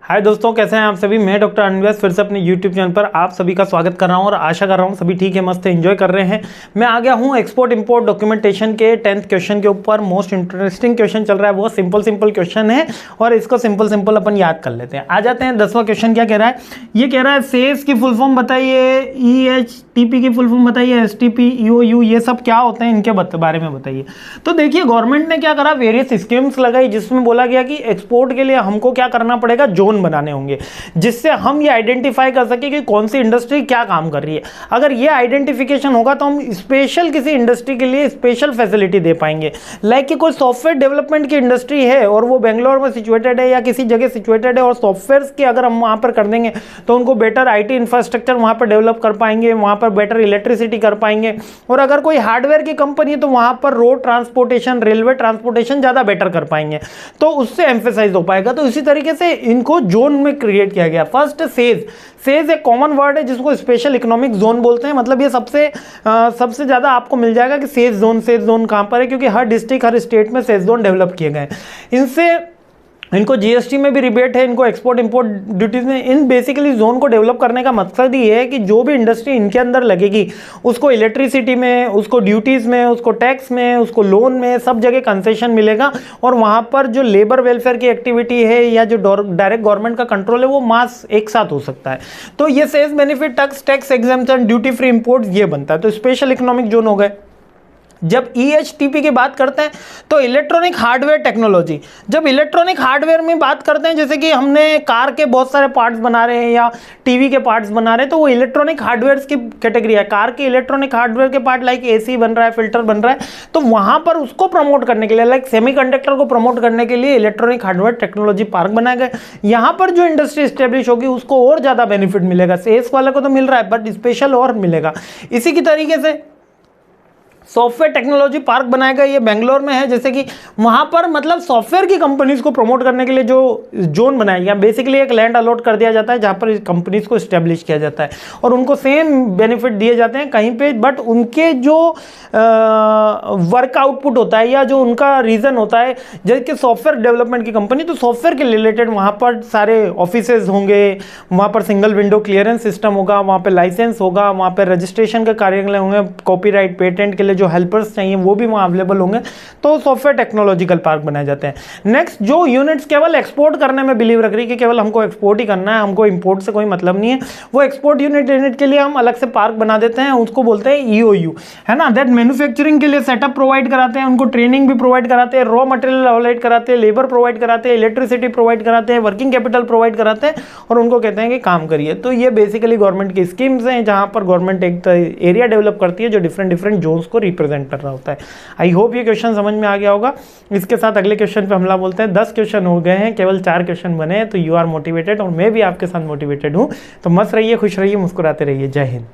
हाय दोस्तों, कैसे हैं आप सभी। मैं डॉक्टर अनवेश फिर से अपने यूट्यूब चैनल पर आप सभी का स्वागत कर रहा हूं और आशा कर रहा हूं सभी ठीक है, मस्त एंजॉय कर रहे हैं। मैं आ गया हूं एक्सपोर्ट इंपोर्ट डॉक्यूमेंटेशन के 10th क्वेश्चन के ऊपर। मोस्ट इंटरेस्टिंग क्वेश्चन चल रहा है, वो सिंपल क्वेश्चन है और इसको सिंपल अपन याद कर लेते हैं। आ जाते हैं 10वां क्वेश्चन। क्या कह रहा है, ये कह रहा है सेस की फुल फॉर्म बताइए, EHTP की फुल फॉर्म बताइए, STP, EOU, ये सब क्या होते हैं, इनके बारे में बताइए। तो देखिए, गवर्नमेंट ने क्या करा, वेरियस स्कीम्स लगाई जिसमें बोला गया कि एक्सपोर्ट के लिए हमको क्या करना पड़ेगा, जोन बनाने होंगे जिससे हम ये आइडेंटिफाई कर सके कि कौन सी इंडस्ट्री क्या काम कर रही है। अगर ये आइडेंटिफिकेशन होगा तो हम स्पेशल किसी इंडस्ट्री के लिए स्पेशल फैसिलिटी दे पाएंगे। लाइक कि कोई सॉफ्टवेयर डेवलपमेंट की इंडस्ट्री है और वो बेंगलोर में सिचुएटेड है या किसी जगह सिचुएटेड है और सॉफ्टवेयर की अगर हम वहां पर कर देंगे तो उनको बेटर आईटी इंफ्रास्ट्रक्चर वहां पर डेवलप कर पाएंगे, वहां पर बेटर इलेक्ट्रिसिटी कर पाएंगे। और अगर कोई हार्डवेयर की कंपनी है तो वहां पर रोड ट्रांसपोर्टेशन, रेलवे ट्रांसपोर्टेशन ज्यादा बेटर कर पाएंगे, तो उससे एम्फेसाइज हो पाएगा। तो इसी तरीके से इनको जोन में क्रिएट किया गया। फर्स्ट, सेज एक कॉमन वर्ड है जिसको स्पेशल इकोनॉमिक जोन बोलते हैं। मतलब ये सबसे ज्यादा आपको मिल जाएगा कि सेज जोन कहां पर है, क्योंकि हर डिस्ट्रिक्ट, हर स्टेट में सेज जोन डेवलप किए गए। इनको जीएसटी में भी रिबेट है, इनको एक्सपोर्ट इंपोर्ट ड्यूटीज में। इन बेसिकली जोन को डेवलप करने का मकसद ये है कि जो भी इंडस्ट्री इनके अंदर लगेगी उसको इलेक्ट्रिसिटी में, उसको ड्यूटीज में, उसको टैक्स में, उसको लोन में, सब जगह कंसेशन मिलेगा। और वहां पर जो लेबर वेलफेयर की एक्टिविटी है या जो डायरेक्ट गवर्नमेंट का कंट्रोल है वो मास एक साथ हो सकता है। तो ये cess benefit, tax exemption, duty free import ये बनता है। तो स्पेशल इकोनॉमिक जोन हो गए। जब EHTP की बात करते हैं तो इलेक्ट्रॉनिक हार्डवेयर टेक्नोलॉजी। जब इलेक्ट्रॉनिक हार्डवेयर में बात करते हैं, जैसे कि हमने कार के बहुत सारे पार्ट्स बना रहे हैं या टीवी के पार्ट्स बना रहे हैं, तो वो इलेक्ट्रॉनिक हार्डवेयर की कैटेगरी है। कार के इलेक्ट्रॉनिक हार्डवेयर के पार्ट लाइक AC बन रहा है, फिल्टर बन रहा है, तो वहां पर उसको प्रमोट करने के लिए, लाइक सेमीकंडक्टर को प्रमोट करने के लिए इलेक्ट्रॉनिक हार्डवेयर टेक्नोलॉजी पार्क बनाए गए। यहां पर जो इंडस्ट्री स्टेब्लिश होगी उसको और ज्यादा बेनिफिट मिलेगा। सेल्स वाले को तो मिल रहा है बट स्पेशल और मिलेगा। इसी की तरीके से सॉफ्टवेयर टेक्नोलॉजी पार्क बनाएगा, ये बेंगलोर में है। जैसे कि वहां पर मतलब सॉफ्टवेयर की कंपनीज को प्रमोट करने के लिए जो जोन बनाया गया, बेसिकली एक लैंड अलॉट कर दिया जाता है जहां पर कंपनीज को स्टैब्लिश किया जाता है और उनको सेम बेनिफिट दिए जाते हैं कहीं पे, बट उनके जो वर्क आउटपुट होता है या जो उनका रीजन होता है, जैसे कि सॉफ्टवेयर डेवलपमेंट की कंपनी, तो सॉफ्टवेयर के रिलेटेड वहां पर सारे ऑफिसेज होंगे, वहां पर सिंगल विंडो क्लियरेंस सिस्टम होगा, वहां पर लाइसेंस होगा, वहां पर रजिस्ट्रेशन के कार्यालय होंगे, कॉपीराइट, पेटेंट के लिए जो हेल्पर्स चाहिए वो भी वहां अवेलेबल होंगे। तो सॉफ्टवेयर टेक्नोलॉजिकल पार्क बनाए जाते हैं। नेक्स्ट, जो यूनिट्स केवल एक्सपोर्ट करने में बिलीव रख रही है कि केवल हमको एक्सपोर्ट ही करना है, हमको इंपोर्ट से कोई मतलब नहीं है, वो एक्सपोर्ट यूनिट के लिए हम अलग से पार्क बना देते हैं, उसको बोलते हैं EOU, है ना। दैट मैन्युफैक्चरिंग के लिए सेटअप प्रोवाइड कराते हैं, उनको ट्रेनिंग भी प्रोवाइड कराते हैं, रॉ मटेरियल अवेलेट कराते हैं, लेबर प्रोवाइड कराते हैं, इलेक्ट्रिसिटी प्रोवाइड कराते हैं, वर्किंग कैपिटल प्रोवाइड कराते हैं और उनको कहते हैं कि काम करिए। तो ये बेसिकली गवर्नमेंट की स्कीम्स हैं जहां पर गवर्नमेंट एक एरिया डेवलप करती है जो डिफरेंट जोन्स को रिप्रेजेंट कर रहा होता है। आई होप ये क्वेश्चन समझ में आ गया होगा। इसके साथ अगले क्वेश्चन पे हमला बोलते हैं। 10 क्वेश्चन हो गए हैं, केवल 4 क्वेश्चन बने हैं, तो यू आर मोटिवेटेड और मैं भी आपके साथ मोटिवेटेड हूं। तो मस्त रहिए, खुश रहिए, मुस्कुराते रहिए। जय हिंद।